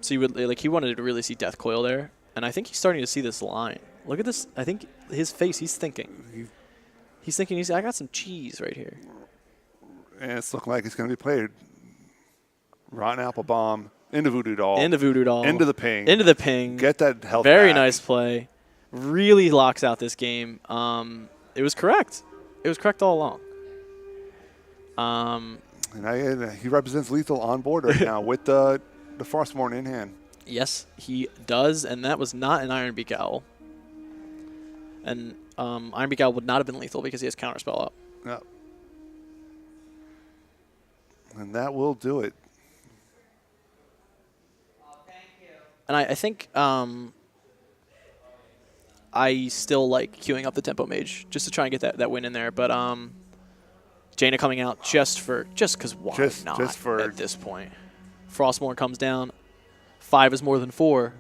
So he wanted to really see Death Coil there, and I think he's starting to see this line. Look at this. I think his face. He's thinking. I got some cheese right here. And it's looking like it's going to be played. Rotten Apple Bomb into Voodoo Doll. Into Voodoo Doll. Into the ping. Into the ping. Get that health Very back. nice play. Really locks out this game. It was correct. It was correct all along. And he represents lethal on board right now with the Frostmourne in hand. Yes, he does, and that was not an Iron Beak Owl. And Iron Beak Owl would not have been lethal because he has Counterspell up. Yep. And that will do it. And I think I still like queuing up the Tempo Mage just to try and get that win in there. But Jaina coming out just because why not at this point? Frostmourne comes down. 5 is more than 4.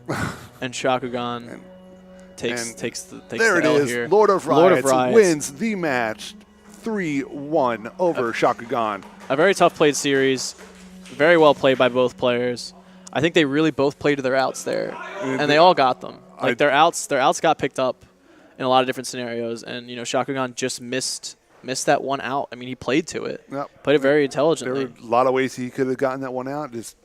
And Shakugan takes the L here. Lord of Riots wins the match 3-1 over Shakugan. A very tough played series. Very well played by both players. I think they really both played to their outs there, and they all got them. Like their outs got picked up in a lot of different scenarios, and Shakugan just missed that one out. I mean, he played to it. Yep. Played it very intelligently. There were a lot of ways he could have gotten that one out. Just